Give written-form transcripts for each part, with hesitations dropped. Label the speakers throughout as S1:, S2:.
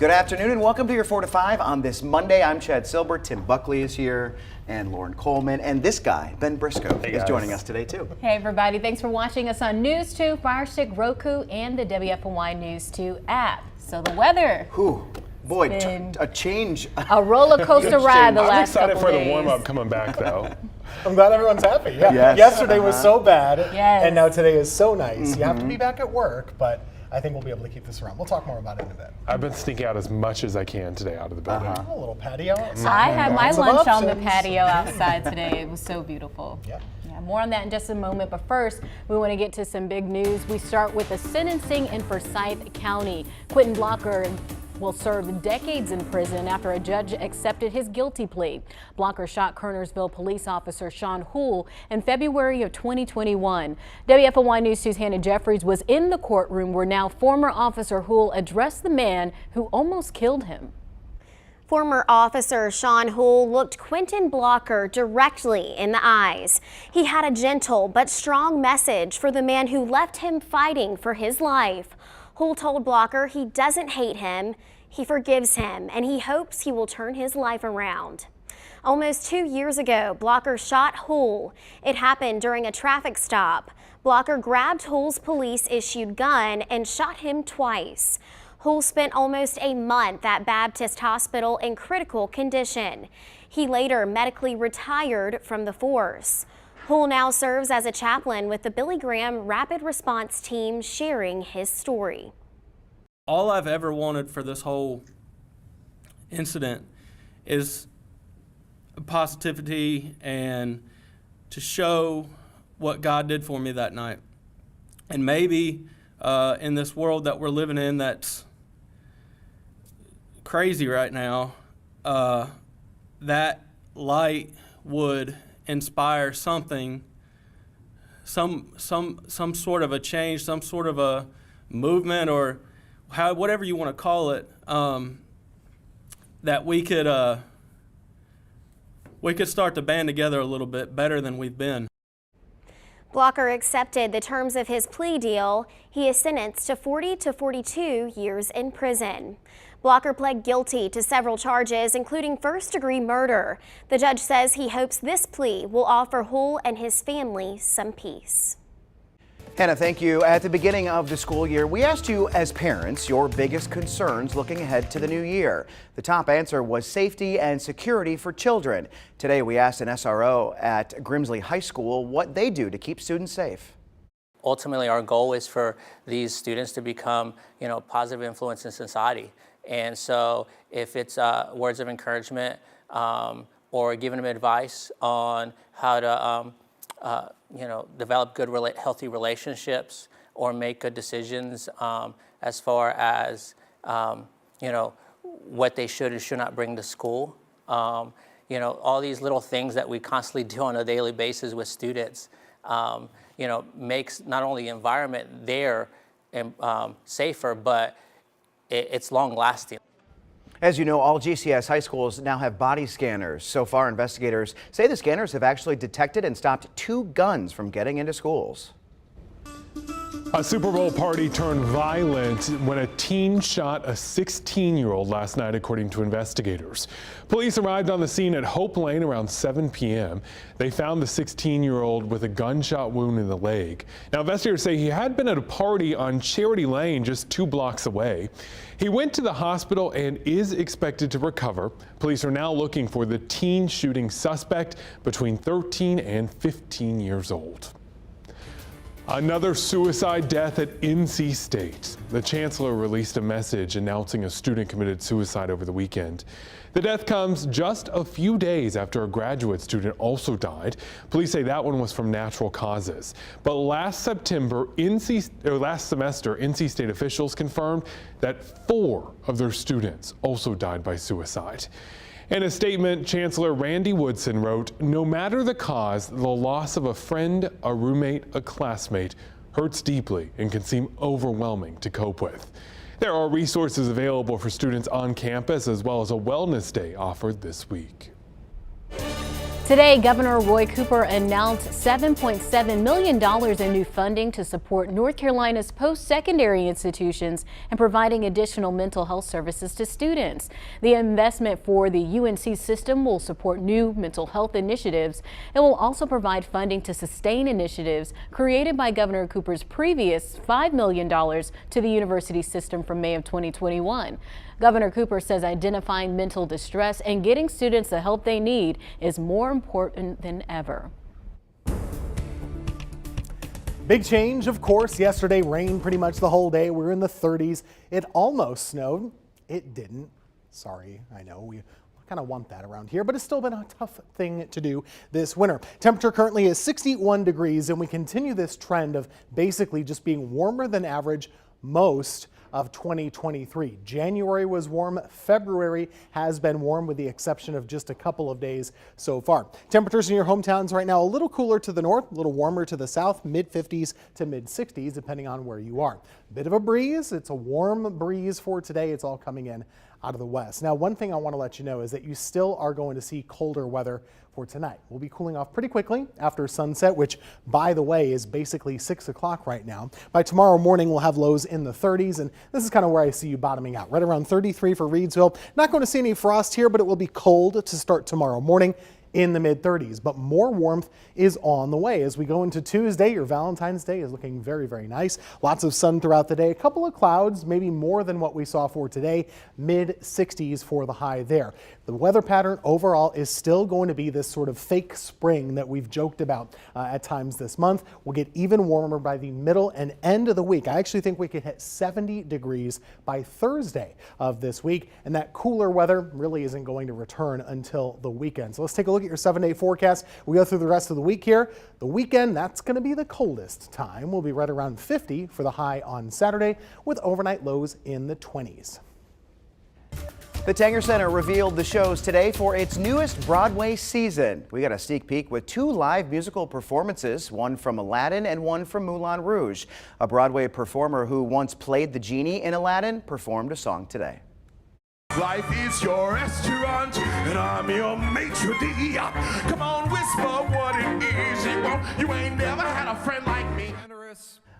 S1: Good afternoon and welcome to your 4 to 5 on this Monday. I'm Chad Silber, Tim Buckley is here, and Lauren Coleman, and this guy, Ben Briscoe, is joining us today too.
S2: Hey everybody, thanks for watching us on News 2, Fire Stick, Roku, and the WFMY News 2 app. So the weather.
S1: Boy, a change.
S2: A roller coaster ride the last couple days.
S3: I'm excited for the warm-up coming back though.
S4: I'm glad everyone's happy. Yeah.
S1: Yes.
S4: Yesterday was so bad,
S2: Yes.
S4: and now today is so nice. You have to be back at work, but I think we'll be able to keep this around. We'll talk more about it in a bit.
S3: I've been sneaking out as much as I can today out of the building.
S4: A little patio outside.
S2: I had my
S4: Lots of
S2: lunch on the
S4: options.
S2: patio outside today. It was so beautiful.
S4: Yeah.
S2: More on that in just a moment, but first we want to get to some big news. We start with the sentencing in Forsyth County. Quinton Blocker will serve decades in prison after a judge accepted his guilty plea. Blocker shot Kernersville police officer Sean Houle in February of 2021. WFMY News 2's Hannah Jeffries was in the courtroom where now former Officer Houle addressed the man who almost killed him.
S5: Former Officer Sean Houle looked Quinton Blocker directly in the eyes. He had a gentle but strong message for the man who left him fighting for his life. Houle told Blocker he doesn't hate him, he forgives him, and he hopes he will turn his life around. Almost 2 years ago, Blocker shot Houle. It happened during a traffic stop. Blocker grabbed Houle's police-issued gun and shot him twice. Houle spent almost a month at Baptist Hospital in critical condition. He later medically retired from the force. Houle now serves as a chaplain with the Billy Graham Rapid Response Team, sharing his story.
S6: All I've ever wanted for this whole incident is positivity and to show what God did for me that night. And maybe in this world that we're living in that's crazy right now, that light would inspire something, some sort of a change, some sort of a movement, or whatever you want to call it, that we could start to band together a little bit better than we've been.
S5: Blocker accepted the terms of his plea deal. He is sentenced to 40 to 42 years in prison. Blocker pled guilty to several charges, including first-degree murder. The judge says he hopes this plea will offer Houle and his family some peace.
S1: Hannah, thank you. At the beginning of the school year, we asked you as parents your biggest concerns looking ahead to the new year. The top answer was safety and security for children. Today, we asked an SRO at Grimsley High School what they do to keep students safe.
S7: Ultimately, our goal is for these students to become, positive influence in society. And so if it's words of encouragement or giving them advice on how to develop good, healthy relationships or make good decisions as far as, what they should and should not bring to school. All these little things that we constantly do on a daily basis with students, makes not only the environment there safer, but it's long-lasting.
S1: As you know, all GCS high schools now have body scanners. So far, investigators say the scanners have actually detected and stopped 2 guns from getting into schools.
S3: A Super Bowl party turned violent when a teen shot a 16-year-old last night, according to investigators. Police arrived on the scene at Hope Lane around 7 p.m. They found the 16-year-old with a gunshot wound in the leg. Now, investigators say he had been at a party on Charity Lane just 2 blocks away. He went to the hospital and is expected to recover. Police are now looking for the teen shooting suspect between 13 and 15 years old. Another suicide death at NC State. The chancellor released a message announcing a student committed suicide over the weekend. The death comes just a few days after a graduate student also died. Police say that one was from natural causes. But last semester, NC State officials confirmed that 4 of their students also died by suicide. In a statement, Chancellor Randy Woodson wrote, "No matter the cause, the loss of a friend, a roommate, a classmate hurts deeply and can seem overwhelming to cope with." There are resources available for students on campus as well as a wellness day offered this week.
S2: Today, Governor Roy Cooper announced $7.7 million in new funding to support North Carolina's post-secondary institutions and providing additional mental health services to students. The investment for the UNC system will support new mental health initiatives. It will also provide funding to sustain initiatives created by Governor Cooper's previous $5 million to the university system from May of 2021. Governor Cooper says identifying mental distress and getting students the help they need is more important than ever.
S4: Big change, of course. Yesterday rained pretty much the whole day. We were in the 30s. It almost snowed. It didn't. Sorry, I know we kind of want that around here, but it's still been a tough thing to do this winter. Temperature currently is 61 degrees, and we continue this trend of basically just being warmer than average most of 2023. January was warm. February has been warm with the exception of just a couple of days so far. Temperatures in your hometowns right now a little cooler to the north, a little warmer to the south, mid 50s to mid 60s depending on where you are. Bit of a breeze. It's a warm breeze for today. It's all coming in out of the west. Now, one thing I want to let you know is that you still are going to see colder weather for tonight. We'll be cooling off pretty quickly after sunset, which, by the way, is basically 6 o'clock right now. By tomorrow morning, we'll have lows in the 30s, and this is kind of where I see you bottoming out, right around 33 for Reedsville. Not going to see any frost here, but it will be cold to start tomorrow morning in the mid 30s, but more warmth is on the way as we go into Tuesday. Your Valentine's Day is looking very, very nice. Lots of sun throughout the day, a couple of clouds, maybe more than what we saw for today, mid 60s for the high there. The weather pattern overall is still going to be this sort of fake spring that we've joked about at times this month. We'll get even warmer by the middle and end of the week. I actually think we could hit 70 degrees by Thursday of this week, and that cooler weather really isn't going to return until the weekend. So let's take a look at your 7-day forecast. We go through the rest of the week here. The weekend, that's going to be the coldest time. We'll be right around 50 for the high on Saturday with overnight lows in the 20s.
S1: The Tanger Center revealed the shows today for its newest Broadway season. We got a sneak peek with 2 live musical performances, one from Aladdin and one from Moulin Rouge. A Broadway performer who once played the genie in Aladdin performed a song today.
S8: Life is your restaurant, and I'm your maitre d'. Come on, whisper what it is you want. You ain't never had a friend like me.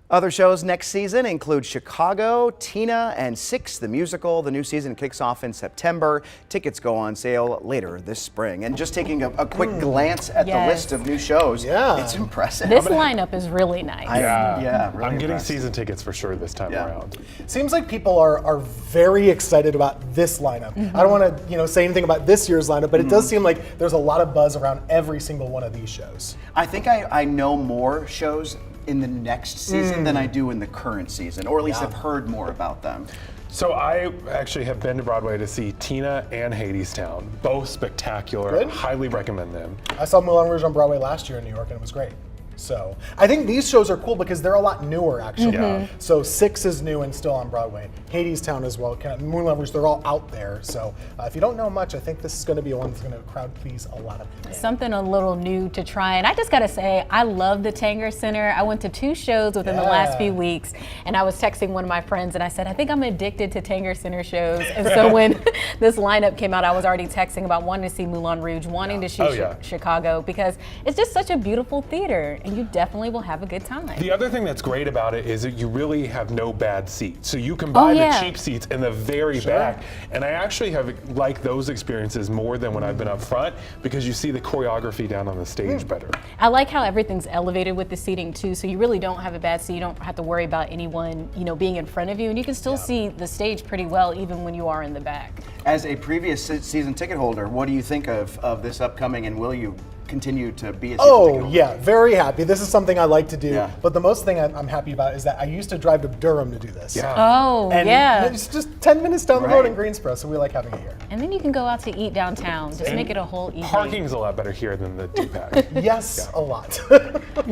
S1: Other shows next season include Chicago, Tina, and Six the Musical. The new season kicks off in September. Tickets go on sale later this spring. And just taking a quick glance at the list of new shows, it's impressive.
S2: This lineup is really nice.
S1: Really
S3: I'm getting
S1: impressive.
S3: season tickets for sure this time around.
S4: Seems like people are very excited about this lineup. I don't want to say anything about this year's lineup, but it does seem like there's a lot of buzz around every single one of these shows.
S1: I think I know more shows in the next season than I do in the current season, or at least I've heard more about them.
S3: So I actually have been to Broadway to see Tina and Hadestown, both spectacular.
S4: Good.
S3: Highly recommend them.
S4: I saw Moulin Rouge on Broadway last year in New York, and it was great. So I think these shows are cool because they're a lot newer, actually. So Six is new and still on Broadway. Hadestown as well. Moulin Rouge, they're all out there. So if you don't know much, I think this is going to be one that's going to crowd please a lot of people.
S2: Something a little new to try. And I just got to say, I love the Tanger Center. I went to 2 shows within the last few weeks, and I was texting one of my friends, and I said, I think I'm addicted to Tanger Center shows. And so when this lineup came out, I was already texting about wanting to see Moulin Rouge, wanting to see Chicago, because it's just such a beautiful theater. And you definitely will have a good time.
S3: The other thing that's great about it is that you really have no bad seats. So you can buy the cheap seats in the very back. And I actually have liked those experiences more than when I've been up front because you see the choreography down on the stage better.
S2: I like how everything's elevated with the seating too, so you really don't have a bad seat. You don't have to worry about anyone, being in front of you, and you can still see the stage pretty well even when you are in the back.
S1: As a previous season ticket holder, what do you think of this upcoming, and will you continue to be a season ticket holder?
S4: Yeah, very happy. This is something I like to do.
S1: Yeah.
S4: But the most thing I'm happy about is that I used to drive to Durham to do this.
S2: And
S4: it's just 10 minutes down the road in Greensboro, so we like having it here.
S2: And then you can go out to eat downtown. Just make it a whole evening.
S3: Parking's a lot better here than the D-Pack.
S4: Yes, a lot.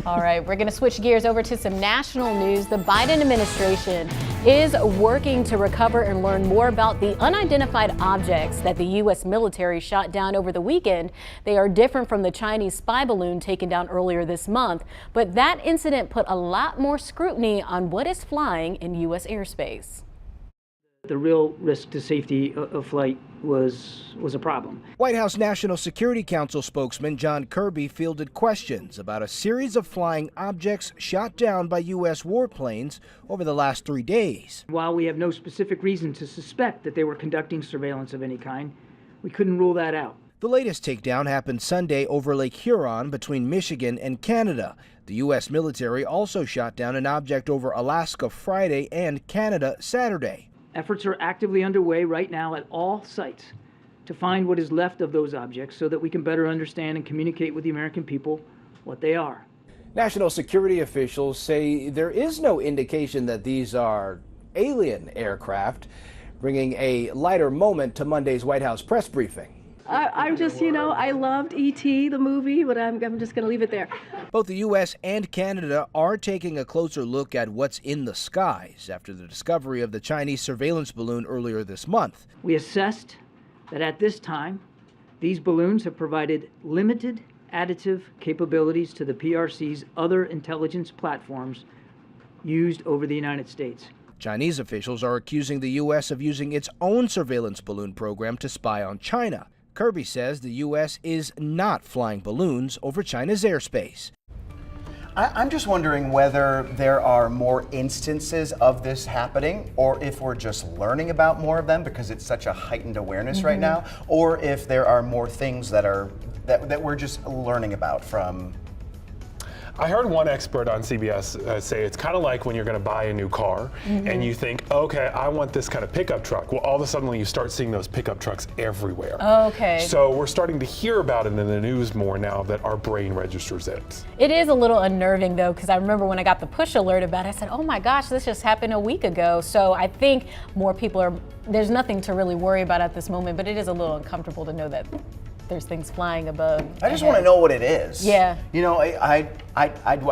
S2: All right, we're going to switch gears over to some national news. The Biden administration is working to recover and learn more about the unidentified objects that the U.S. military shot down over the weekend. They are different from the Chinese spy balloon taken down earlier this month, but that incident put a lot more scrutiny on what is flying in U.S. airspace.
S9: The real risk to safety of flight was a problem.
S10: White House National Security Council spokesman John Kirby fielded questions about a series of flying objects shot down by U.S. warplanes over the last 3 days.
S9: While we have no specific reason to suspect that they were conducting surveillance of any kind, we couldn't rule that out.
S10: The latest takedown happened Sunday over Lake Huron between Michigan and Canada. The U.S. military also shot down an object over Alaska Friday and Canada Saturday.
S9: Efforts are actively underway right now at all sites to find what is left of those objects so that we can better understand and communicate with the American people what they are.
S10: National security officials say there is no indication that these are alien aircraft, bringing a lighter moment to Monday's White House press briefing.
S11: I'm just, I loved E.T., the movie, but I'm just going to leave it there.
S10: Both the U.S. and Canada are taking a closer look at what's in the skies after the discovery of the Chinese surveillance balloon earlier this month.
S9: We assessed that at this time, these balloons have provided limited additive capabilities to the PRC's other intelligence platforms used over the United States.
S10: Chinese officials are accusing the U.S. of using its own surveillance balloon program to spy on China. Kirby says the U.S. is not flying balloons over China's airspace.
S1: I'm just wondering whether there are more instances of this happening, or if we're just learning about more of them because it's such a heightened awareness right now, or if there are more things that we're just learning about from.
S3: I heard one expert on CBS say it's kind of like when you're going to buy a new car and you think, okay, I want this kind of pickup truck. Well, all of a sudden you start seeing those pickup trucks everywhere.
S2: Okay.
S3: So we're starting to hear about it in the news more now that our brain registers it.
S2: It is a little unnerving though, because I remember when I got the push alert about it, I said, oh my gosh, this just happened a week ago. So I think more people there's nothing to really worry about at this moment, but it is a little uncomfortable to know that there's things flying above.
S1: I just want to know what it is.
S2: Yeah.
S1: I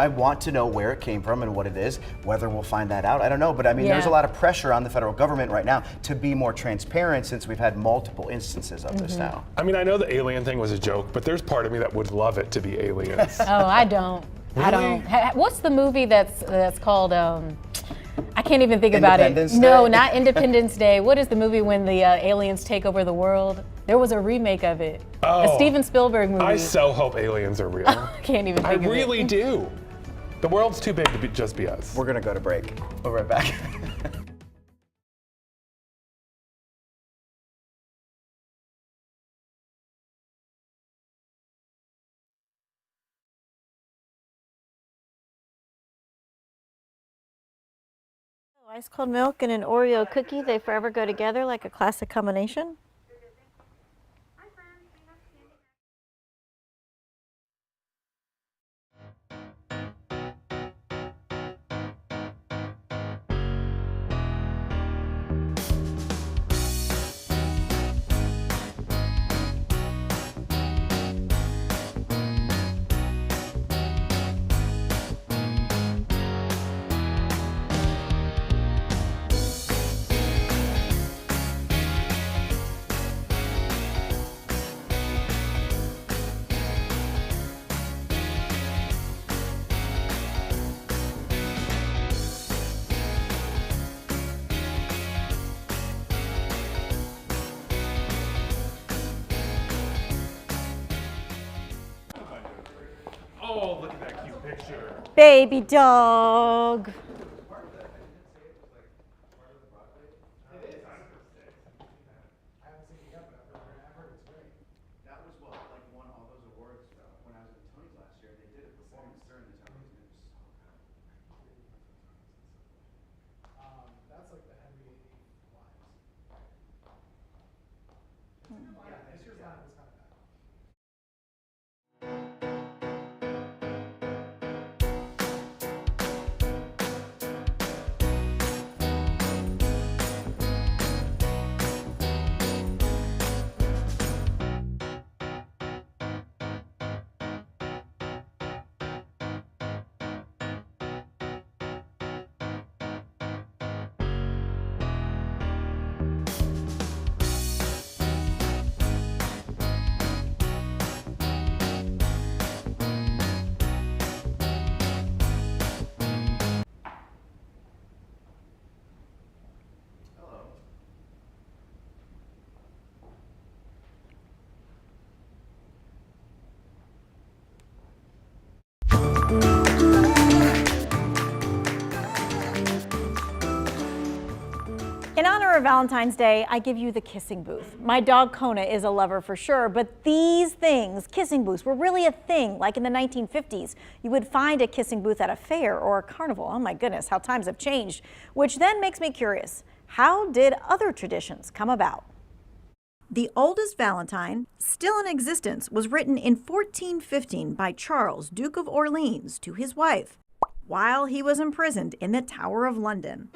S1: want to know where it came from and what it is. Whether we'll find that out, I don't know. But I mean, there's a lot of pressure on the federal government right now to be more transparent since we've had multiple instances of this now.
S3: I mean, I know the alien thing was a joke, but there's part of me that would love it to be aliens.
S2: Oh, I don't.
S3: Really?
S2: I don't. What's the movie that's called? I can't even think about it.
S1: Independence Day?
S2: No, not Independence Day. What is the movie when the aliens take over the world? There was a remake of it. A Steven Spielberg movie.
S3: I so hope aliens are real.
S2: I can't even think of it.
S3: I really do. The world's too big to just be us.
S1: We're gonna go to break. We'll be right back.
S12: Ice cold milk and an Oreo cookie, they forever go together like a classic combination.
S3: Oh, look at that cute picture.
S12: Baby dog.
S1: That was what won all those awards when I was at Tony's last year. They did a performance during the Tonys, and it was so good.
S4: That's like the Henry VIII wives. Yeah, this year's lineup was kind of bad.
S13: honor of Valentine's Day, I give you the kissing booth. My dog Kona is a lover for sure, but these things, kissing booths, were really a thing. Like in the 1950s, you would find a kissing booth at a fair or a carnival. Oh my goodness, how times have changed. Which then makes me curious, how did other traditions come about?
S14: The oldest Valentine, still in existence, was written in 1415 by Charles, Duke of Orleans, to his wife, while he was imprisoned in the Tower of London.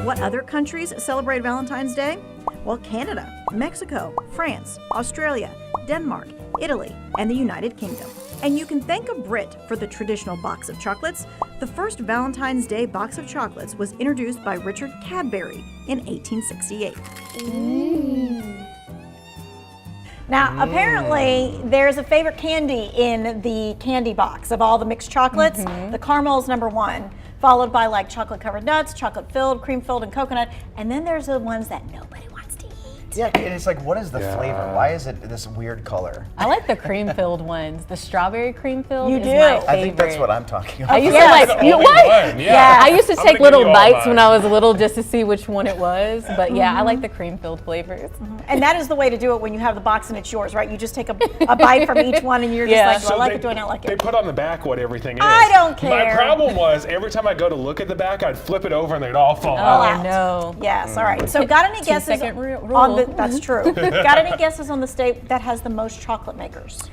S14: What other countries celebrate Valentine's Day? Well, Canada, Mexico, France, Australia, Denmark, Italy, and the United Kingdom. And you can thank a Brit for the traditional box of chocolates. The first Valentine's Day box of chocolates was introduced by Richard Cadbury in 1868.
S13: Now, apparently, there's a favorite candy in the candy box of all the mixed chocolates. The caramel is #1, followed by like chocolate-covered nuts, chocolate-filled, cream-filled, and coconut. And then there's the ones that nobody wants to eat.
S1: Yeah, and it's like, what is the flavor? Why is it this weird color?
S2: I like the cream-filled ones. The strawberry cream-filled is
S13: do.
S2: my favorite.
S1: I think that's what I'm talking about.
S2: I used to like, you know what?
S1: Yeah.
S2: I used to take little bites when I was little just to see which one it was. But yeah, I like the cream-filled flavors.
S13: And that is the way to do it when you have the box and it's yours, right? You just take a bite from each one and you're just like, do I like it, do I not like it?
S3: They put on the back what everything is.
S13: I don't care.
S3: My problem was every time I go to look at the back, I'd flip it over and they'd all fall out.
S2: Oh, no.
S13: Yes, all right. So got any guesses
S2: 2-second rule.
S13: on the, that's true. Got any guesses on the state that has the most chocolate makers?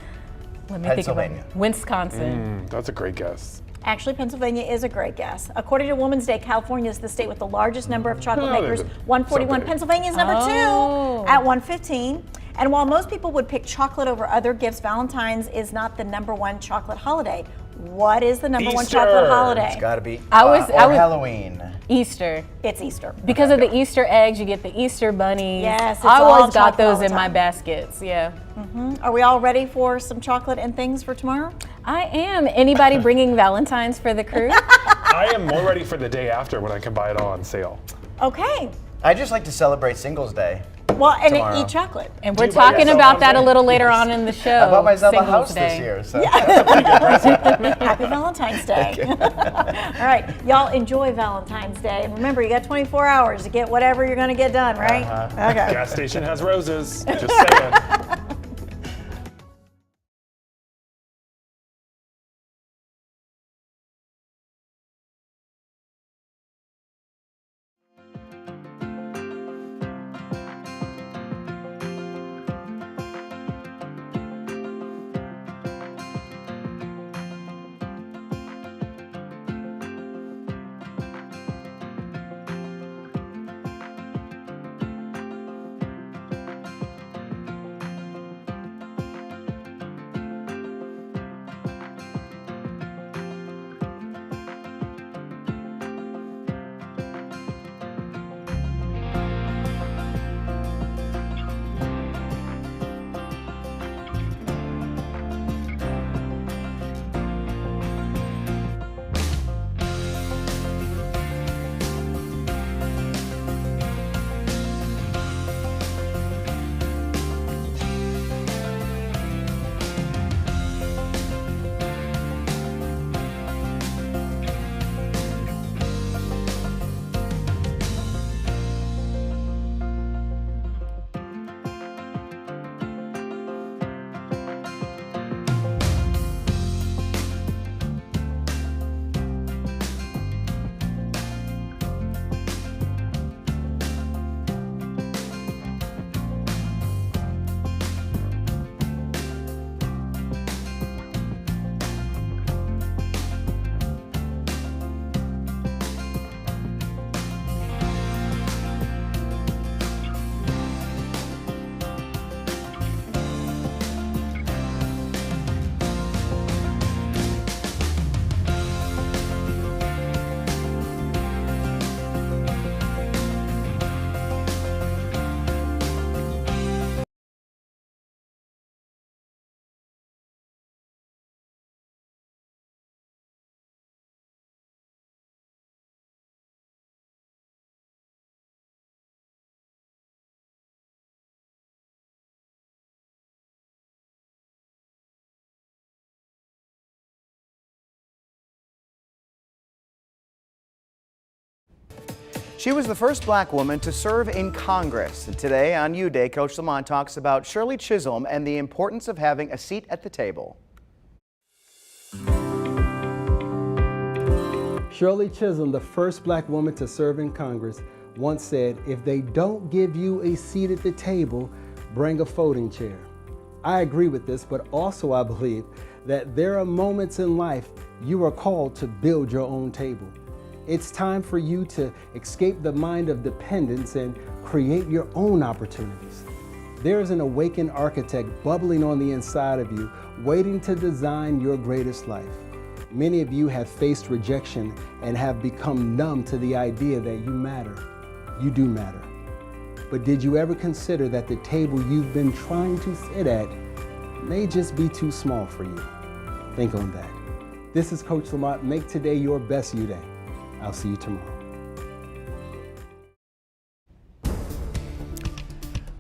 S2: Let me think about it.
S1: Pennsylvania.
S2: Wisconsin.
S3: That's a great guess.
S13: Actually, Pennsylvania is a great guess. According to Women's Day, California is the state with the largest number of chocolate makers, 141. Pennsylvania is number 2 at 115. And while most people would pick chocolate over other gifts, Valentine's is not the #1 chocolate holiday. What is the #1
S3: Easter.
S13: chocolate holiday?
S1: It's got to be
S2: I was
S1: Halloween.
S2: Easter.
S13: It's Easter.
S2: Because of the Easter eggs, you get the Easter bunnies.
S13: Yes, it's
S2: I
S13: all
S2: always got
S13: chocolate all
S2: those
S13: the
S2: in my
S13: time.
S2: baskets. Yeah.
S13: Are we all ready for some chocolate and things for tomorrow?
S2: I am. Anybody bringing Valentine's for the crew?
S3: I am more ready for the day after when I can buy it all on sale.
S13: Okay.
S1: I just like to celebrate Singles Day.
S13: Well, and
S1: Tomorrow.
S13: eat chocolate.
S2: And we're
S3: Do you buy
S2: talking
S3: yourself
S2: about
S3: one
S2: that a
S3: day?
S2: little later on in the show.
S1: I bought myself a
S2: Singles
S1: house
S2: Day.
S1: this year, so that's a pretty good present.
S13: Happy Valentine's Day. All right, y'all enjoy Valentine's Day. And remember, you got 24 hours to get whatever you're going to get done, right? Okay.
S3: Gas station has roses. Just saying.
S1: She was the first black woman to serve in Congress. And today on U Day, Coach Lamont talks about Shirley Chisholm and the importance of having a seat at the table.
S15: Shirley Chisholm, the first black woman to serve in Congress, once said, "If they don't give you a seat at the table, bring a folding chair." I agree with this, but also I believe that there are moments in life you are called to build your own table. It's time for you to escape the mind of dependence and create your own opportunities. There is an awakened architect bubbling on the inside of you, waiting to design your greatest life. Many of you have faced rejection and have become numb to the idea that you matter. You do matter. But did you ever consider that the table you've been trying to sit at may just be too small for you? Think on that. This is Coach Lamont. Make today your best U Day. I'll see you tomorrow.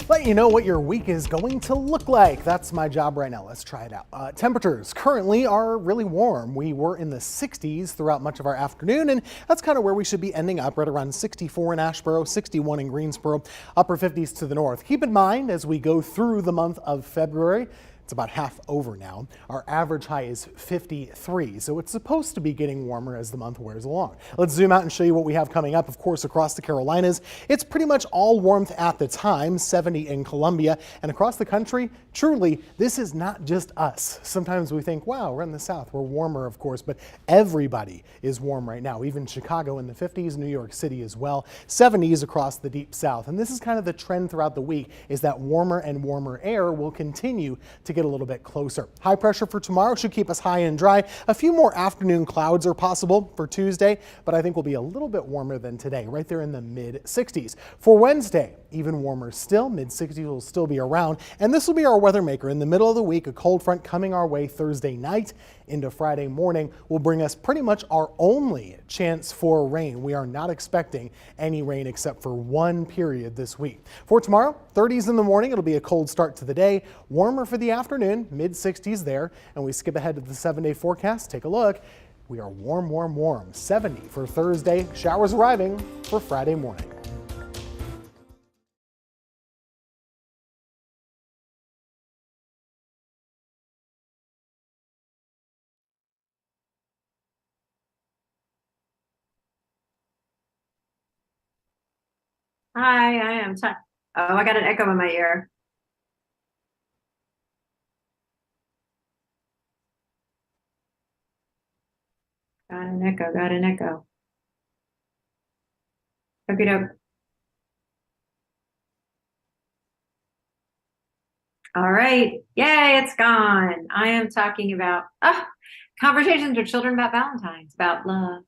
S4: Let you know what your week is going to look like. That's my job right now. Let's try it out. Temperatures currently are really warm. We were in the 60s throughout much of our afternoon, and that's kind of where we should be ending up, right around 64 in Asheboro, 61 in Greensboro, upper 50s to the north. Keep in mind as we go through the month of February, it's about half over now. Our average high is 53, so it's supposed to be getting warmer as the month wears along. Let's zoom out and show you what we have coming up. Of course, across the Carolinas, it's pretty much all warmth at the time, 70 in Columbia, and across the country, truly, this is not just us. Sometimes we think, wow, we're in the South, we're warmer, of course, but everybody is warm right now. Even Chicago in the 50s, New York City as well, 70s across the deep South. And this is kind of the trend throughout the week, is that warmer and warmer air will continue to get a little bit closer. High pressure for tomorrow should keep us high and dry. A few more afternoon clouds are possible for Tuesday, but I think we'll be a little bit warmer than today, right there in the mid 60s. For Wednesday, even warmer still, mid 60s will still be around, and this will be our weather maker. In the middle of the week, a cold front coming our way Thursday night into Friday morning will bring us pretty much our only chance for rain. We are not expecting any rain except for one period this week. For tomorrow, 30s in the morning, it'll be a cold start to the day, warmer for the afternoon, mid 60s there, and we skip ahead to the 7-day forecast. Take a look. We are warm, warm, warm. 70 for Thursday, showers arriving for Friday morning.
S16: Hi, I am. Oh, I got an echo in my ear. Got an echo, got an echo. Okey doke. All right. Yay, it's gone. I am talking about conversations with children about Valentine's, about love.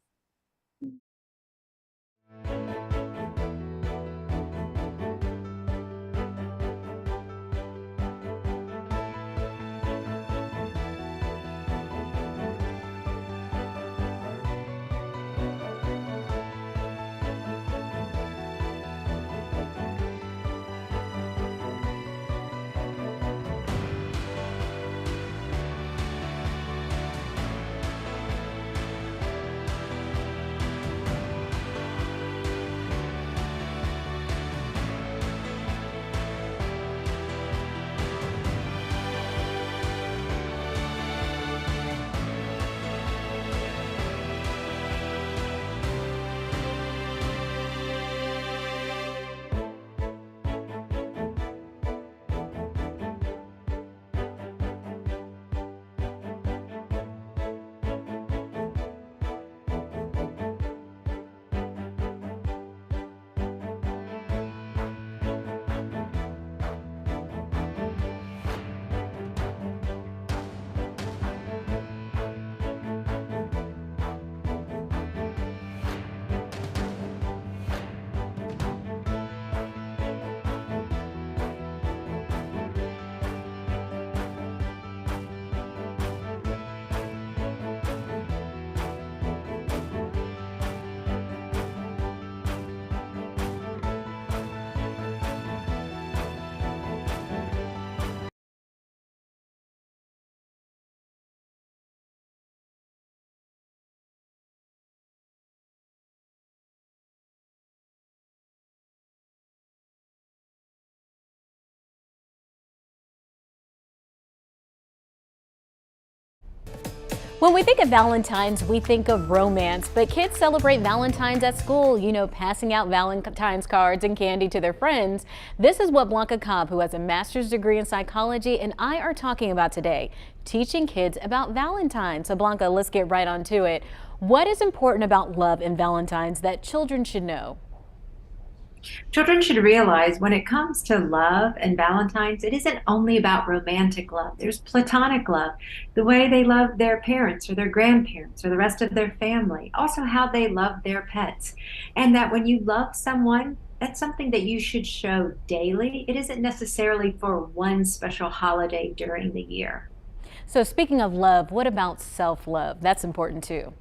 S2: When we think of Valentine's, we think of romance, but kids celebrate Valentine's at school, you know, passing out Valentine's cards and candy to their friends. This is what Blanca Cobb, who has a master's degree in psychology, and I are talking about today, teaching kids about Valentine's. So Blanca, let's get right on to it. What is important about love and Valentine's that children should know?
S16: Children should realize when it comes to love and Valentine's, it isn't only about romantic love. There's platonic love, the way they love their parents or their grandparents or the rest of their family, also how they love their pets. And that when you love someone, that's something that you should show daily. It isn't necessarily for one special holiday during the year.
S2: So speaking of love, what about self-love? That's important too.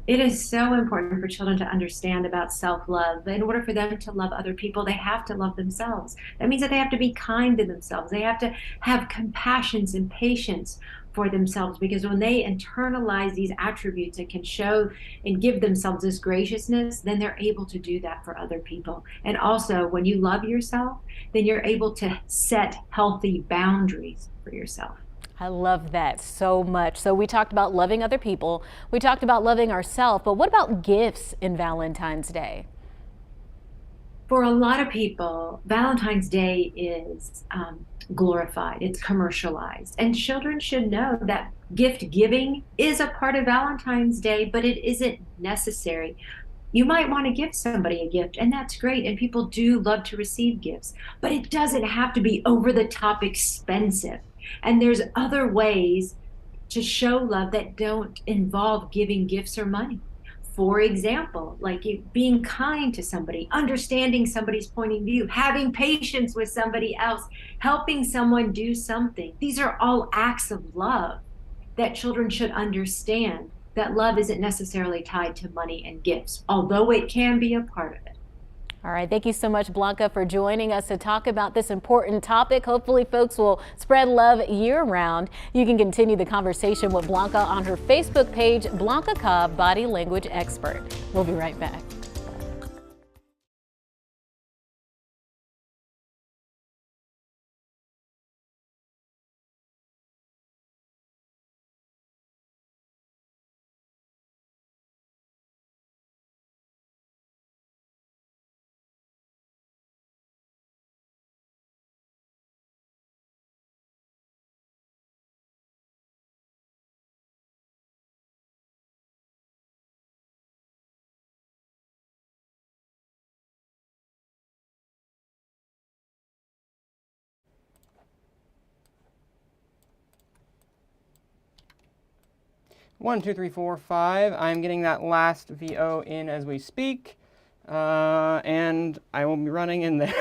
S16: It is so important for children to understand about self-love. In order for them to love other people, they have to love themselves. That means that they have to be kind to themselves. They have to have compassion and patience for themselves, because when they internalize these attributes and can show and give themselves this graciousness, then they're able to do that for other people. And also, when you love yourself, then you're able to set healthy boundaries for yourself.
S2: I love that so much. So we talked about loving other people. We talked about loving ourselves, but what about gifts in Valentine's Day?
S16: For a lot of people, Valentine's Day is glorified, it's commercialized, and children should know that gift giving is a part of Valentine's Day, but it isn't necessary. You might want to give somebody a gift, and that's great, and people do love to receive gifts, but it doesn't have to be over the top expensive. And there's other ways to show love that don't involve giving gifts or money. For example, like being kind to somebody, understanding somebody's point of view, having patience with somebody else, helping someone do something. These are all acts of love that children should understand, that love isn't necessarily tied to money and gifts, although it can be a part of it.
S2: All right, thank you so much, Blanca, for joining us to talk about this important topic. Hopefully folks will spread love year-round. You can continue the conversation with Blanca on her Facebook page, Blanca Cobb, Body Language Expert. We'll be right back.
S17: One, two, three, four, five. I'm getting that last VO in as we speak, and I will be running in there.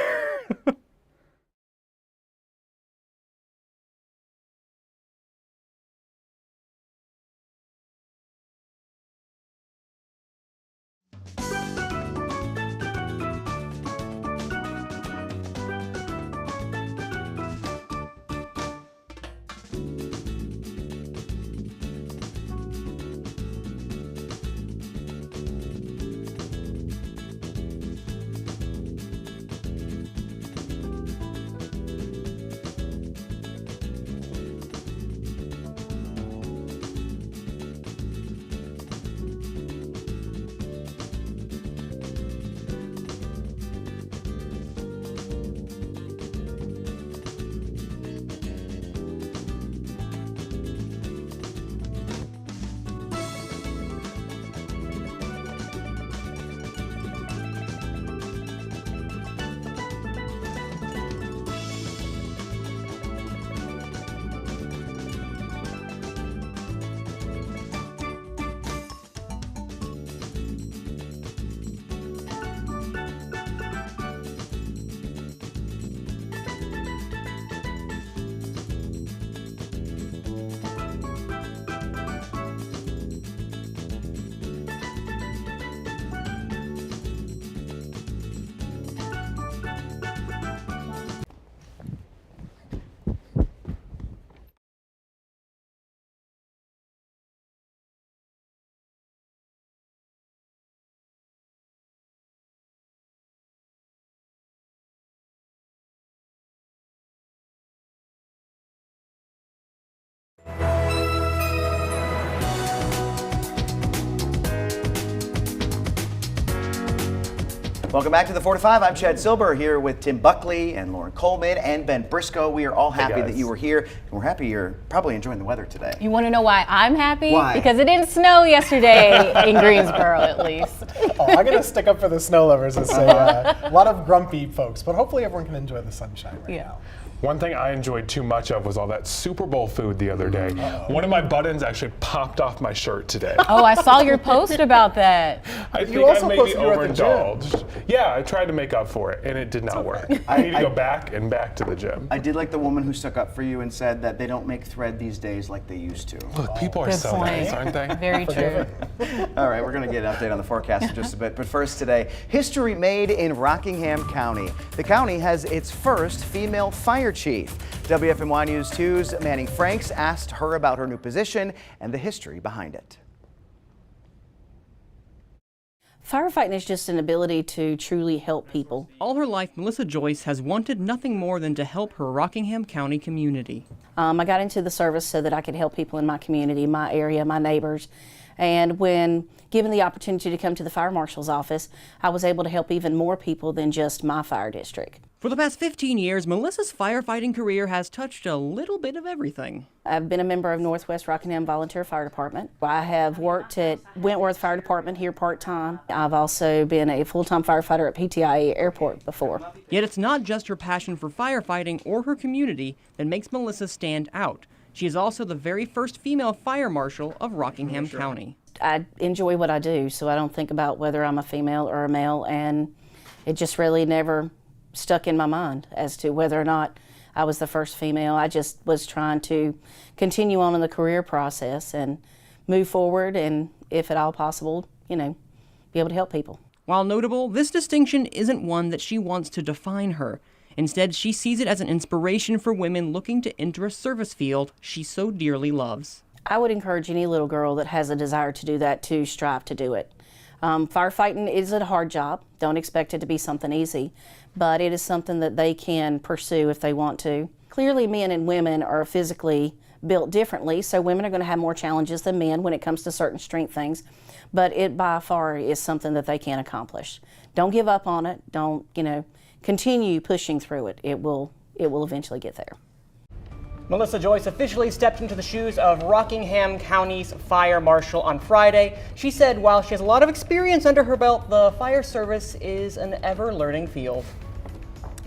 S1: Welcome back to the 4 to 5. I'm Chad Silber here with Tim Buckley and Lauren Coleman and Ben Briscoe. We are all happy that you were here, and we're happy you're probably enjoying the weather today.
S2: You want to know why I'm happy?
S1: Why?
S2: Because it didn't snow yesterday in Greensboro, at least.
S4: Oh, I'm going to stick up for the snow lovers and say a lot of grumpy folks, but hopefully everyone can enjoy the sunshine right now.
S3: One thing I enjoyed too much of was all that Super Bowl food the other day. One of my buttons actually popped off my shirt today.
S2: Oh, I saw your post about that.
S3: I think I maybe overindulged. Yeah, I tried to make up for it, and it did not work. I need to go back to the gym.
S1: I did like the woman who stuck up for you and said that they don't make thread these days like they used to.
S3: Look, people are so nice, aren't they?
S2: Very true.
S1: All right, we're going to get an update on the forecast in just a bit. But first today, history made in Rockingham County. The county has its first female fire chief. WFMY News 2's Manning Franks asked her about her new position and the history behind it.
S18: Firefighting is just an ability to truly help people.
S17: All her life, Melissa Joyce has wanted nothing more than to help her Rockingham County community.
S18: I got into the service so that I could help people in my community, my area, my neighbors. And when given the opportunity to come to the fire marshal's office, I was able to help even more people than just my fire district.
S17: For the past 15 years, Melissa's firefighting career has touched a little bit of everything.
S18: I've been a member of Northwest Rockingham Volunteer Fire Department. I have worked at Wentworth Fire Department here part-time. I've also been a full-time firefighter at PTIA Airport before.
S17: Yet it's not just her passion for firefighting or her community that makes Melissa stand out. She is also the very first female fire marshal of Rockingham County.
S18: I enjoy what I do, so I don't think about whether I'm a female or a male, and it just really never stuck in my mind as to whether or not I was the first female. I just was trying to continue on in the career process and move forward, and if at all possible, be able to help people.
S17: While notable, this distinction isn't one that she wants to define her. Instead, she sees it as an inspiration for women looking to enter a service field she so dearly loves.
S18: I would encourage any little girl that has a desire to do that to strive to do it. Firefighting is a hard job. Don't expect it to be something easy, but it is something that they can pursue if they want to. Clearly, men and women are physically built differently, so women are going to have more challenges than men when it comes to certain strength things, but it by far is something that they can accomplish. Don't give up on it. Don't, continue pushing through it. It will eventually get there.
S17: Melissa Joyce officially stepped into the shoes of Rockingham County's fire marshal on Friday. She said while she has a lot of experience under her belt, the fire service is an ever-learning field.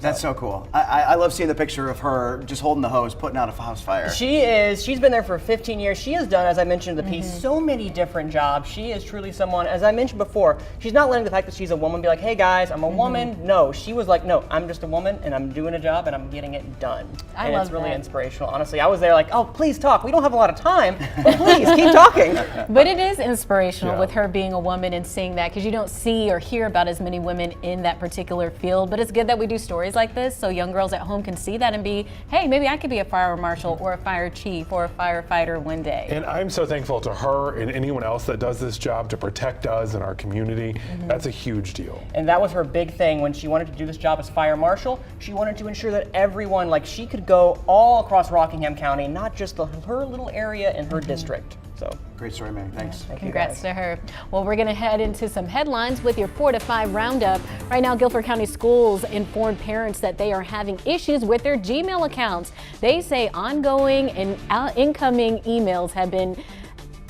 S1: That's so cool. I love seeing the picture of her just holding the hose, putting out a house fire.
S17: She's been there for 15 years. She has done, as I mentioned in the piece, so many different jobs. She is truly someone, as I mentioned before, she's not letting the fact that she's a woman be like, hey guys, I'm a woman. No, she was like, no, I'm just a woman and I'm doing a job and I'm getting it done. And it's really inspirational. Honestly, I was there like, oh, please talk. We don't have a lot of time, but please keep talking.
S2: But it is inspirational with her being a woman and seeing that, because you don't see or hear about as many women in that particular field. But it's good that we do stories like this so young girls at home can see that and be, hey, maybe I could be a fire marshal or a fire chief or a firefighter one day.
S3: And I'm so thankful to her and anyone else that does this job to protect us and our community. That's a huge deal.
S17: And that was her big thing when she wanted to do this job as fire marshal. She wanted to ensure that everyone, like she could go all across Rockingham County, not just her little area in her district. So
S1: great story, Mary. Thanks.
S2: Congrats to her. Well, we're going to head into some headlines with your 4 to 5 roundup. Right now, Guilford County Schools informed parents that they are having issues with their Gmail accounts. They say ongoing and incoming emails have been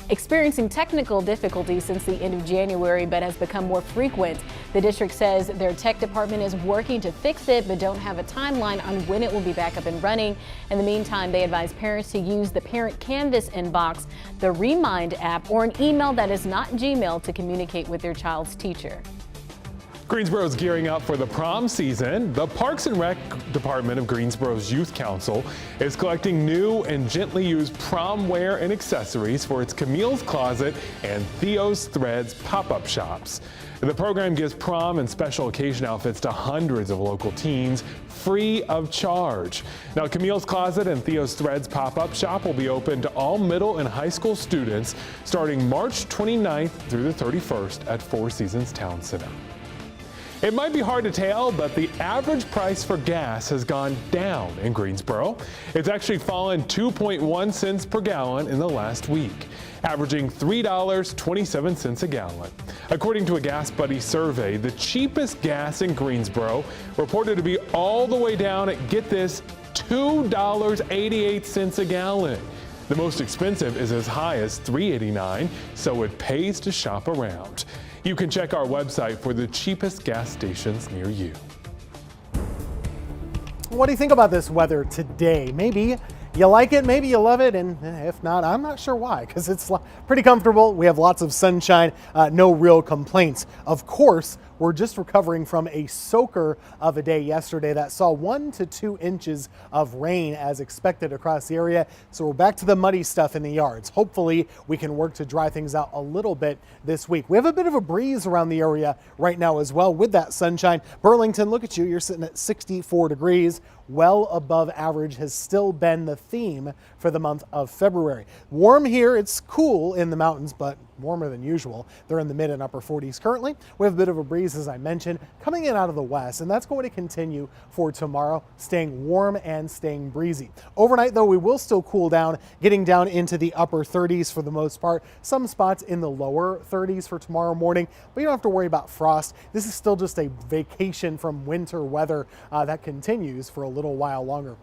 S2: experiencing technical difficulties since the end of January, but has become more frequent. The district says their tech department is working to fix it, but don't have a timeline on when it will be back up and running. In the meantime, they advise parents to use the Parent Canvas inbox, the Remind app, or an email that is not Gmail to communicate with their child's teacher.
S3: Greensboro is gearing up for the prom season. The Parks and Rec Department of Greensboro's Youth Council is collecting new and gently used prom wear and accessories for its Camille's Closet and Theo's Threads pop-up shops. The program gives prom and special occasion outfits to hundreds of local teens free of charge. Now, Camille's Closet and Theo's Threads pop-up shop will be open to all middle and high school students starting March 29th through the 31st at Four Seasons Town Center. It might be hard to tell, but the average price for gas has gone down in Greensboro. It's actually fallen 2.1 cents per gallon in the last week, averaging $3.27 a gallon. According to a Gas Buddy survey, the cheapest gas in Greensboro reported to be all the way down at, get this, $2.88 a gallon. The most expensive is as high as $3.89, so it pays to shop around. You can check our website for the cheapest gas stations near you.
S4: What do you think about this weather today? Maybe you like it, maybe you love it, and if not, I'm not sure why, because it's pretty comfortable. We have lots of sunshine, no real complaints. Of course, we're just recovering from a soaker of a day yesterday that saw 1 to 2 inches of rain as expected across the area. So we're back to the muddy stuff in the yards. Hopefully we can work to dry things out a little bit this week. We have a bit of a breeze around the area right now as well with that sunshine. Burlington, look at you, you're sitting at 64 degrees. Well above average has still been the theme for the month of February. Warm here, it's cool in the mountains, but warmer than usual. They're in the mid and upper 40s currently. We have a bit of a breeze, as I mentioned, coming in out of the west, and that's going to continue for tomorrow, staying warm and staying breezy. Overnight, though, we will still cool down, getting down into the upper 30s for the most part. Some spots in the lower 30s for tomorrow morning, but you don't have to worry about frost. This is still just a vacation from winter weather that continues for a little while longer.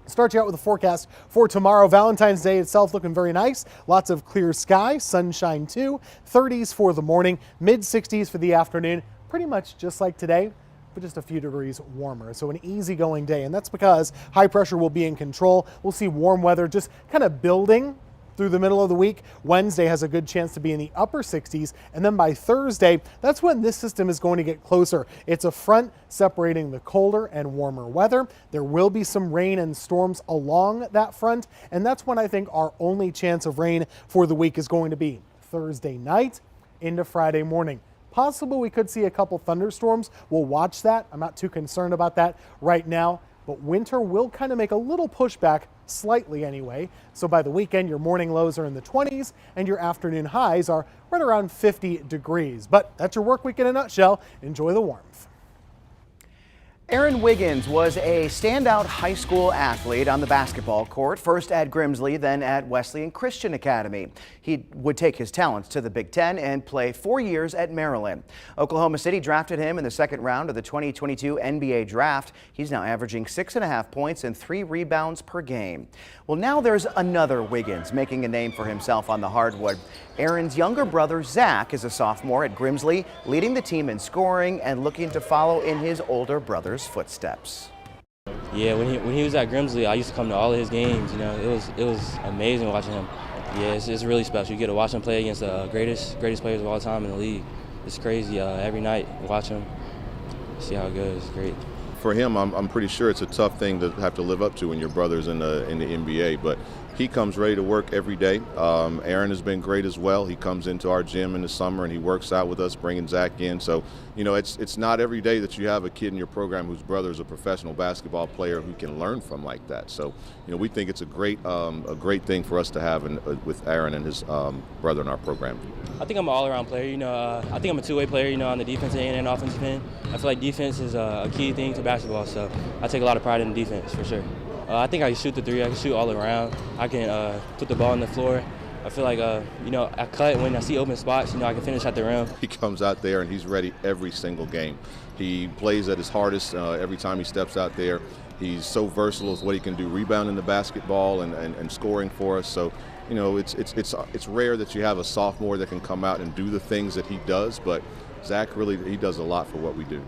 S4: Start you out with a forecast for tomorrow. Valentine's Day itself looking very nice. Lots of clear sky, sunshine too. 30s for the morning, mid 60s for the afternoon. Pretty much just like today, but just a few degrees warmer. So an easygoing day, and that's because high pressure will be in control. We'll see warm weather just kind of building through the middle of the week. Wednesday has a good chance to be in the upper 60s, and then by Thursday, that's when this system is going to get closer. It's a front separating the colder and warmer weather. There will be some rain and storms along that front, and that's when I think our only chance of rain for the week is going to be Thursday night into Friday morning. Possible we could see a couple thunderstorms. We'll watch that. I'm not too concerned about that right now, but winter will kind of make a little pushback, slightly anyway. So by the weekend, your morning lows are in the 20s and your afternoon highs are right around 50 degrees. But that's your work week in a nutshell. Enjoy the warmth.
S1: Aaron Wiggins was a standout high school athlete on the basketball court, first at Grimsley, then at Wesleyan Christian Academy. He would take his talents to the Big Ten and play 4 years at Maryland. Oklahoma City drafted him in the second round of the 2022 NBA draft. He's now averaging 6.5 points and 3 rebounds per game. Well, now there's another Wiggins making a name for himself on the hardwood. Aaron's younger brother, Zach, is a sophomore at Grimsley, leading the team in scoring and looking to follow in his older brother's footsteps.
S19: Yeah, when he was at Grimsley, I used to come to all of his games. You know, it was amazing watching him. Yeah, it's really special. You get to watch him play against the greatest players of all time in the league. It's crazy. Every night, watch him, see how it goes. It's great.
S20: For him, I'm pretty sure it's a tough thing to have to live up to when your brother's in the NBA, but he comes ready to work every day. Aaron has been great as well. He comes into our gym in the summer and he works out with us, bringing Zach in. So, you know, it's not every day that you have a kid in your program whose brother is a professional basketball player who can learn from like that. So, you know, we think it's a great thing for us to have with Aaron and his brother in our program.
S19: I think I'm an all-around player. You know, I think I'm a two-way player. You know, on the defensive end and offensive end. I feel like defense is a key thing to basketball. So I take a lot of pride in the defense for sure. I think I can shoot the three. I can shoot all around. I can put the ball on the floor. I feel like, you know, I cut when I see open spots. You know, I can finish at the rim.
S20: He comes out there and he's ready every single game. He plays at his hardest every time he steps out there. He's so versatile as what he can do, rebounding the basketball and scoring for us. So, you know, it's rare that you have a sophomore that can come out and do the things that he does, but Zach really, he does a lot for what we do.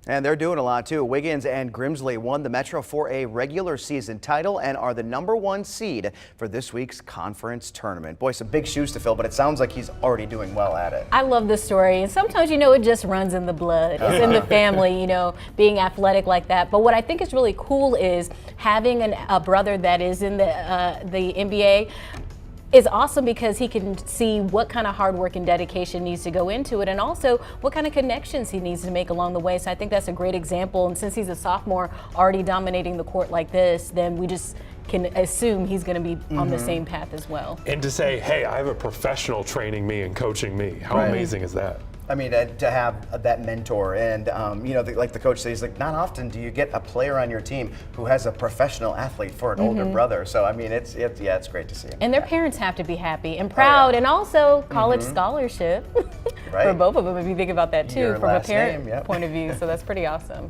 S1: And they're doing a lot too. Wiggins and Grimsley won the Metro 4A regular season title and are the #1 seed for this week's conference tournament. Boy, some big shoes to fill, but it sounds like he's already doing well at it.
S2: I love this story. And sometimes, you know, it just runs in the blood. It's in the family, you know, being athletic like that. But what I think is really cool is having a brother that is in the NBA. Is awesome because he can see what kind of hard work and dedication needs to go into it, and also what kind of connections he needs to make along the way. So I think that's a great example. And since he's a sophomore already dominating the court like this, then we just can assume he's going to be on the same path as well.
S3: And to say, hey, I have a professional training me and coaching me. How amazing is that?
S1: I mean, to have that mentor, and you know, like the coach says, like not often do you get a player on your team who has a professional athlete for an older brother. So I mean, it's great to see him.
S2: And their parents have to be happy and proud, and also college scholarship for both of them. If you think about that too, from a parent point of view, so that's pretty awesome.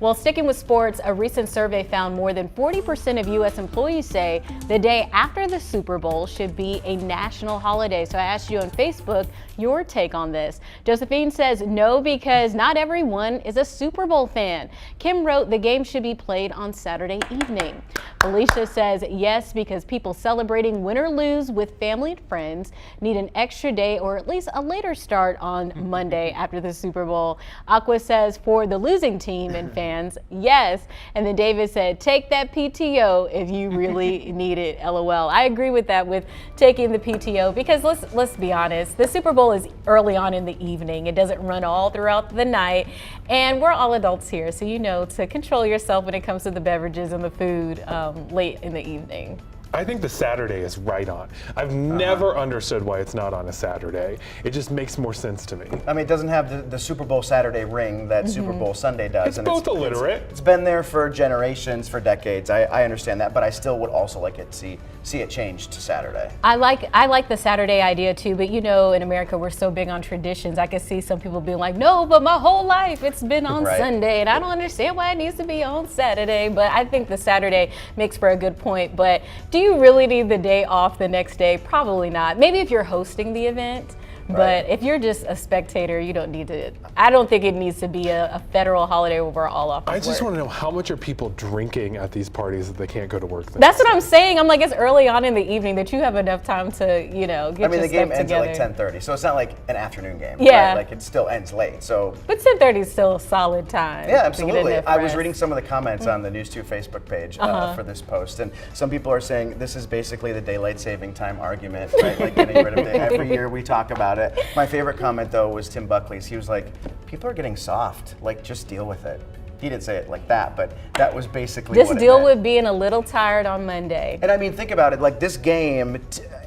S2: Well, sticking with sports, a recent survey found more than 40% of U.S. employees say the day after the Super Bowl should be a national holiday. So I asked you on Facebook your take on this. Josephine says no, because not everyone is a Super Bowl fan. Kim wrote the game should be played on Saturday evening. Felicia says yes, because people celebrating win or lose with family and friends need an extra day or at least a later start on Monday after the Super Bowl. Aqua says for the losing team and fans, yes. And then David said take that PTO if you really need it. LOL. I agree with that, with taking the PTO, because let's be honest, the Super Bowl is early on in the evening. It doesn't run all throughout the night, and we're all adults here, so you know to control yourself when it comes to the beverages and the food late in the evening.
S3: I think the Saturday is right on. I've never understood why it's not on a Saturday. It just makes more sense to me.
S1: I mean, it doesn't have the Super Bowl Saturday ring that Super Bowl Sunday does.
S3: It's both illiterate.
S1: It's been there for generations, for decades. I understand that, but I still would also like it to see it change to Saturday.
S2: I like the Saturday idea too, but you know, in America we're so big on traditions. I could see some people being like, no, but my whole life it's been on Sunday, and I don't understand why it needs to be on Saturday. But I think the Saturday makes for a good point. But do you really need the day off the next day? Probably not. Maybe if you're hosting the event. But if you're just a spectator, you don't need to. I don't think it needs to be a federal holiday where we're all off.
S3: I just want to know, how much are people drinking at these parties that they can't go to work?
S2: That's what I'm saying. I'm like, it's early on in the evening that you have enough time to, you know, get your stuff together.
S1: I mean, the game ends at like 10:30, so it's not like an afternoon game.
S2: Yeah.
S1: Right? Like it still ends late. So.
S2: But 10:30 is still a solid time.
S1: Yeah, absolutely. I was reading some of the comments on the News 2 Facebook page for this post, and some people are saying this is basically the daylight saving time argument, right? Like getting rid of it. Every year we talk about it. My favorite comment though was Tim Buckley's. He was like, people are getting soft, like just deal with it. He didn't say it like that, but that was basically
S2: just
S1: what it
S2: deal
S1: meant.
S2: with being a little tired on Monday.
S1: And I mean, think about it, like this game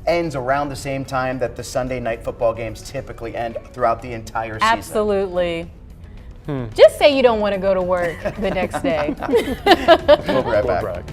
S1: ends around the same time that the Sunday night football games typically end throughout the entire season.
S2: Absolutely. Just say you don't want to go to work the next day.
S1: We'll be right back.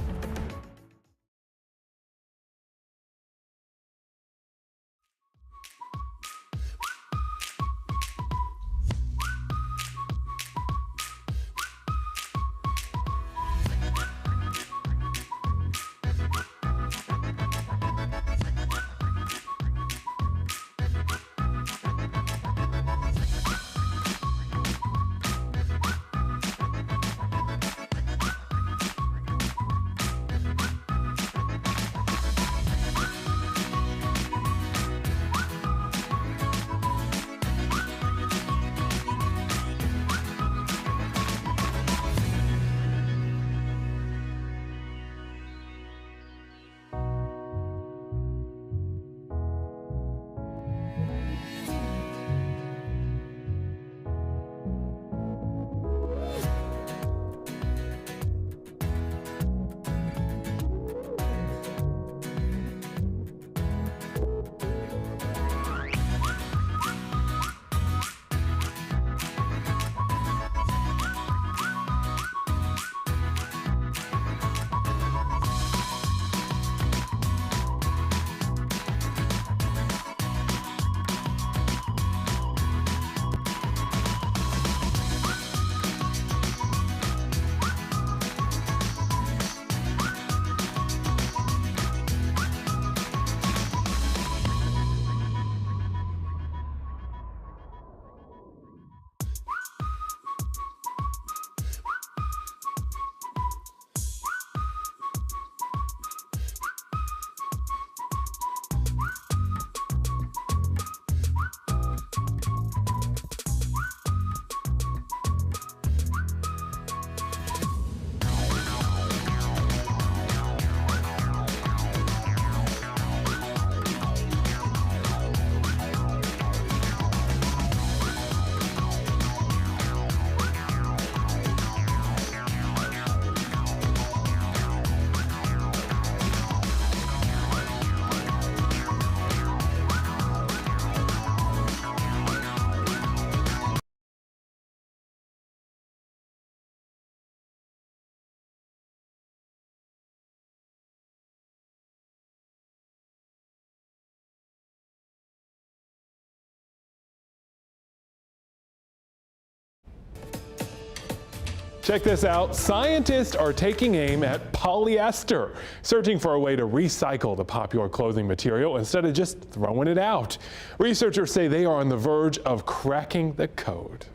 S3: Check this out. Scientists are taking aim at polyester, searching for a way to recycle the popular clothing material instead of just throwing it out. Researchers say they are on the verge of cracking the code.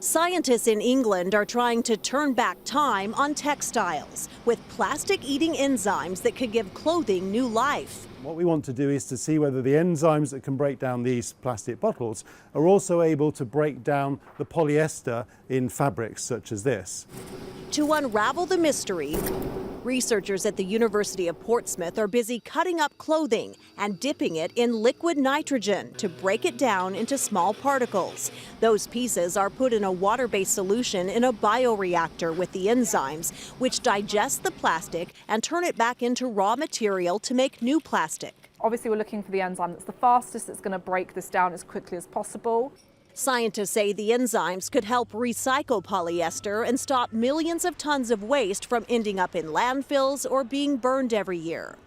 S21: Scientists in England are trying to turn back time on textiles with plastic-eating enzymes that could give clothing new life.
S22: What we want to do is to see whether the enzymes that can break down these plastic bottles are also able to break down the polyester in fabrics such as this.
S21: To unravel the mystery, researchers at the University of Portsmouth are busy cutting up clothing and dipping it in liquid nitrogen to break it down into small particles. Those pieces are put in a water-based solution in a bioreactor with the enzymes, which digest the plastic and turn it back into raw material to make new plastic.
S23: Obviously, we're looking for the enzyme that's the fastest, that's going to break this down as quickly as possible.
S21: Scientists say the enzymes could help recycle polyester and stop millions of tons of waste from ending up in landfills or being burned every year.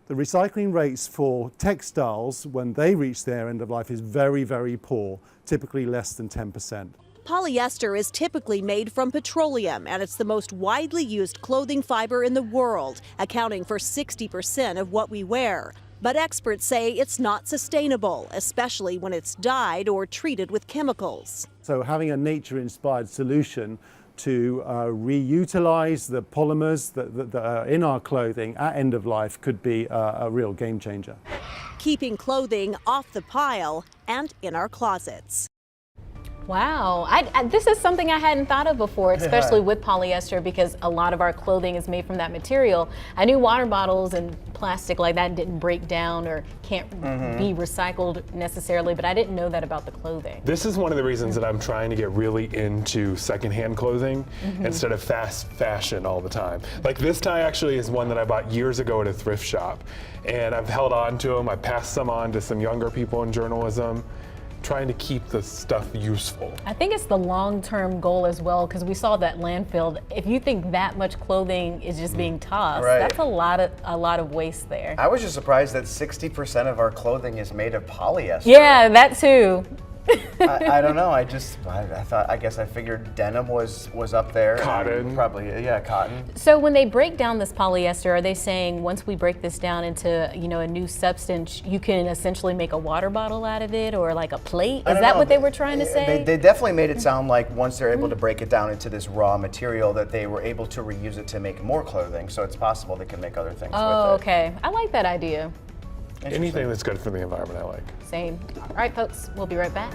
S22: The recycling rates for textiles when they reach their end of life is very, very poor, typically less than 10%.
S21: Polyester is typically made from petroleum, and it's the most widely used clothing fiber in the world, accounting for 60% of what we wear. But experts say it's not sustainable, especially when it's dyed or treated with chemicals.
S22: So having a nature-inspired solution to reutilize the polymers that are in our clothing at end of life could be a real game changer.
S21: Keeping clothing off the pile and in our closets.
S2: Wow, this is something I hadn't thought of before, especially with polyester, because a lot of our clothing is made from that material. I knew water bottles and plastic like that didn't break down or can't be recycled necessarily, but I didn't know that about the clothing.
S3: This is one of the reasons that I'm trying to get really into secondhand clothing instead of fast fashion all the time. Like this tie actually is one that I bought years ago at a thrift shop, and I've held on to them. I passed some on to some younger people in journalism, trying to keep the stuff useful.
S2: I think it's the long-term goal as well, because we saw that landfill. If you think that much clothing is just being tossed, that's a lot of waste there.
S1: I was just surprised that 60% of our clothing is made of polyester.
S2: Yeah, that too.
S1: I don't know. I guess I figured denim was up there.
S3: Cotton.
S1: Probably, yeah, cotton.
S2: So when they break down this polyester, are they saying once we break this down into, a new substance, you can essentially make a water bottle out of it or like a plate? Is that what they were trying to say?
S1: They definitely made it sound like once they're able to break it down into this raw material that they were able to reuse it to make more clothing. So it's possible they can make other things with it.
S2: Oh, okay. I like that idea.
S3: Anything that's good for the environment, I like.
S2: Same. All right, folks, we'll be right back.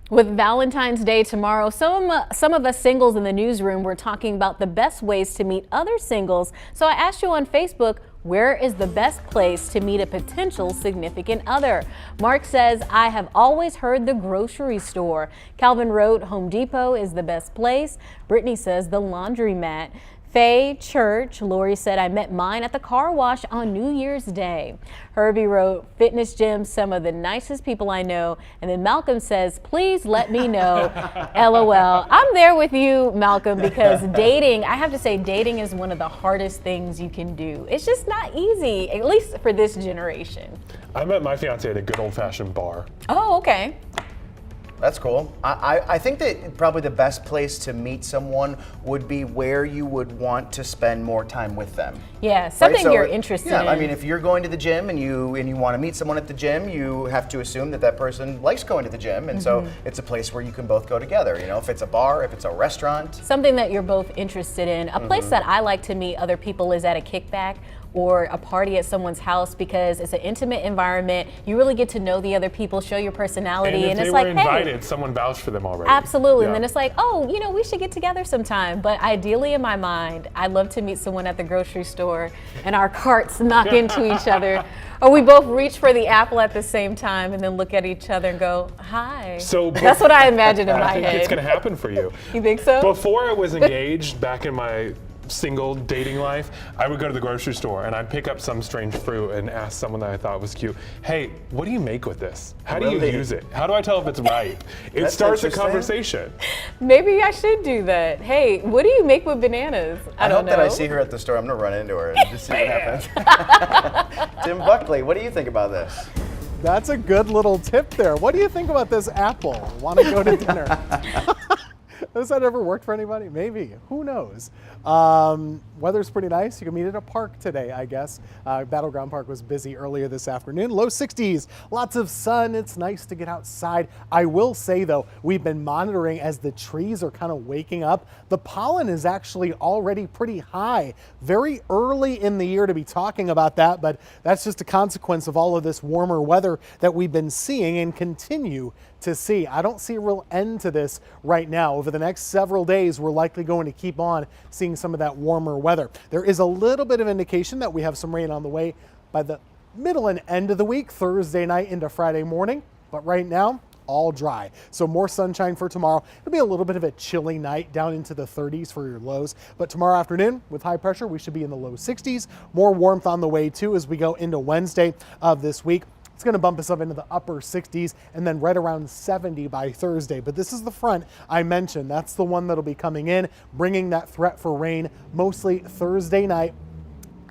S2: With Valentine's Day tomorrow, some of us singles in the newsroom were talking about the best ways to meet other singles. So I asked you on Facebook, where is the best place to meet a potential significant other? Mark says, I have always heard the grocery store. Calvin wrote, Home Depot is the best place. Brittany says the laundromat. Faye, church. Lori said, I met mine at the car wash on New Year's Day. Herbie wrote, fitness gyms, some of the nicest people I know. And then Malcolm says, please let me know. LOL. I'm there with you, Malcolm, because dating, I have to say, dating is one of the hardest things you can do. It's just not easy, at least for this generation.
S3: I met my fiance at a good old-fashioned bar.
S2: Oh, okay.
S1: That's cool. I think that probably the best place to meet someone would be where you would want to spend more time with them.
S2: Yeah, something
S1: So,
S2: you're interested in.
S1: Yeah, I mean, if you're going to the gym and you want to meet someone at the gym, you have to assume that that person likes going to the gym, and so it's a place where you can both go together. You know, if it's a bar, if it's a restaurant.
S2: Something that you're both interested in. A place that I like to meet other people is at a kickback or a party at someone's house, because it's an intimate environment. You really get to know the other people, show your personality,
S3: And if
S2: and
S3: they
S2: it's
S3: were
S2: like,
S3: invited,
S2: hey,
S3: someone vouched for them already.
S2: absolutely.
S3: Yeah.
S2: And then it's like, oh, you know, we should get together sometime. But ideally, in my mind, I'd love to meet someone at the grocery store and our carts knock into each other, or we both reach for the apple at the same time and then look at each other and go, hi.
S3: So
S2: that's what I imagine in my
S3: I think
S2: head.
S3: it's going to happen for you.
S2: You think so?
S3: Before I was engaged, back in my single dating life, I would go to the grocery store and I'd pick up some strange fruit and ask someone that I thought was cute, hey, what do you make with this? How do you use it? How do I tell if it's ripe? It
S1: That's
S3: starts a
S1: interesting.
S3: conversation.
S2: Maybe I should do that. Hey, what do you make with bananas? I don't
S1: hope
S2: know.
S1: that I see her at the store. I'm gonna run into her and just see what happens. Tim Buckley, what do you think about this?
S4: That's a good little tip there. What do you think about this apple? Want to go to dinner? Has that ever worked for anybody? Maybe. Who knows? Weather's pretty nice. You can meet at a park today, I guess. Battleground Park was busy earlier this afternoon. Low 60s, lots of sun. It's nice to get outside. I will say, though, we've been monitoring as the trees are kind of waking up. The pollen is actually already pretty high. Very early in the year to be talking about that, but that's just a consequence of all of this warmer weather that we've been seeing and continue to see. I don't see a real end to this right now. Over the next several days, we're likely going to keep on seeing some of that warmer weather. There is a little bit of indication that we have some rain on the way by the middle and end of the week, Thursday night into Friday morning, but right now, all dry. So more sunshine for tomorrow. It'll be a little bit of a chilly night, down into the 30s for your lows, but tomorrow afternoon with high pressure, we should be in the low 60s. More warmth on the way too as we go into Wednesday of this week. It's going to bump us up into the upper 60s and then right around 70 by Thursday. But this is the front I mentioned. That's the one that'll be coming in, bringing that threat for rain mostly Thursday night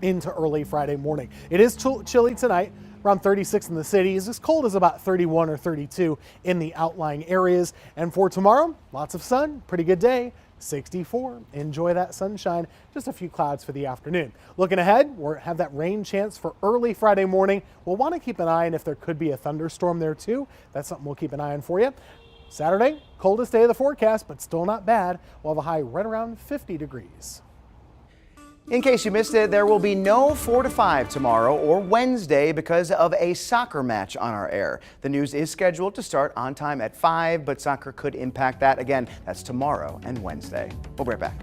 S4: into early Friday morning. It is chilly tonight, around 36 in the city. It's as cold as about 31 or 32 in the outlying areas. And for tomorrow, lots of sun, pretty good day. 64. Enjoy that sunshine. Just a few clouds for the afternoon. Looking ahead, we'll have that rain chance for early Friday morning. We'll want to keep an eye on if there could be a thunderstorm there too. That's something we'll keep an eye on for you. Saturday, coldest day of the forecast, but still not bad. We'll have a high right around 50 degrees.
S1: In case you missed it, there will be no 4 to 5 tomorrow or Wednesday because of a soccer match on our air. The news is scheduled to start on time at 5, but soccer could impact that. Again, that's tomorrow and Wednesday. We'll be right back.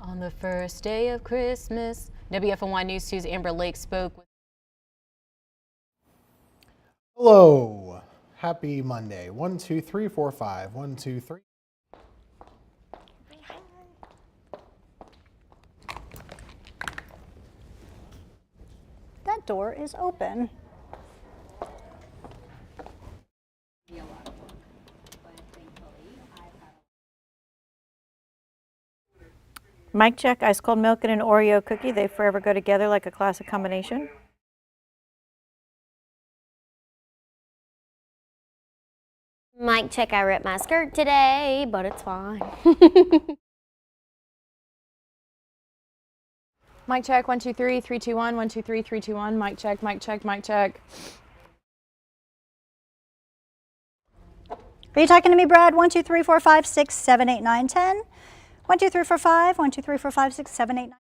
S2: On the first day of Christmas. WFMY News 2's Amber Lake spoke with.
S4: Hello. Happy Monday. 1, 2, 3, 4, 5. 1, 2, 3.
S13: That door is open.
S12: Mic check, ice cold milk and an Oreo cookie. They forever go together like a classic combination.
S5: Mic check, I ripped my skirt today, but it's fine.
S23: Mic check, 1, 2, 3, 3, 2, 1, 1, 2, 3, 3, 2, 1. Mic check, mic check, mic check.
S13: Are you talking to me, Brad? 1, 2, 3, 4, 5, 6, 7, 8, 9, 10. 1, 2, 3, 4, 5. 1, 2, 3, 4, 5, 6, 7, 8, 9.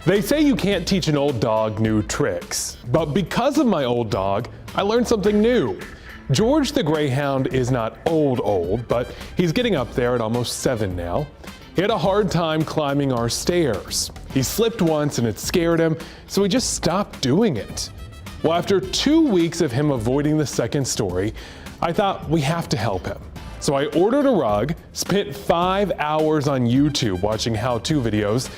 S3: They say you can't teach an old dog new tricks, but because of my old dog, I learned something new. George the Greyhound is not old, but he's getting up there at almost 7 now. He had a hard time climbing our stairs. He slipped once and it scared him, so he just stopped doing it. Well, after 2 weeks of him avoiding the second story, I thought we have to help him. So I ordered a rug, spent 5 hours on YouTube watching how-to videos,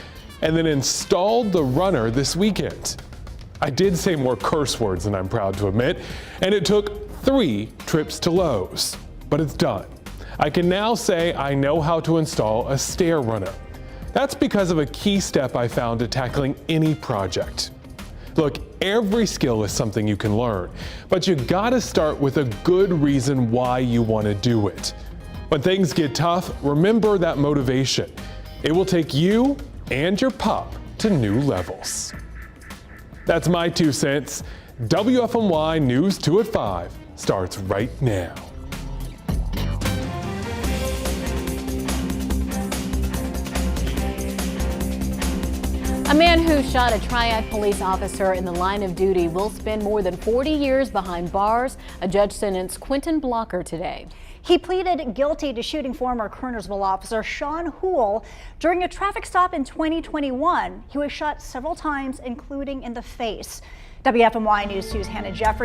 S3: and then installed the runner this weekend. I did say more curse words than I'm proud to admit, and it took 3 trips to Lowe's, but it's done. I can now say I know how to install a stair runner. That's because of a key step I found to tackling any project. Look, every skill is something you can learn, but you gotta start with a good reason why you wanna do it. When things get tough, remember that motivation. It will take you and your pup to new levels. That's my 2 cents. WFMY News 2 at 5 starts right now.
S2: A man who shot a Triad police officer in the line of duty will spend more than 40 years behind bars. A judge sentenced Quinton Blocker today.
S13: He pleaded guilty to shooting former Kernersville officer Sean Houle during a traffic stop in 2021. He was shot several times, including in the face. WFMY News 2's Hannah Jeffrey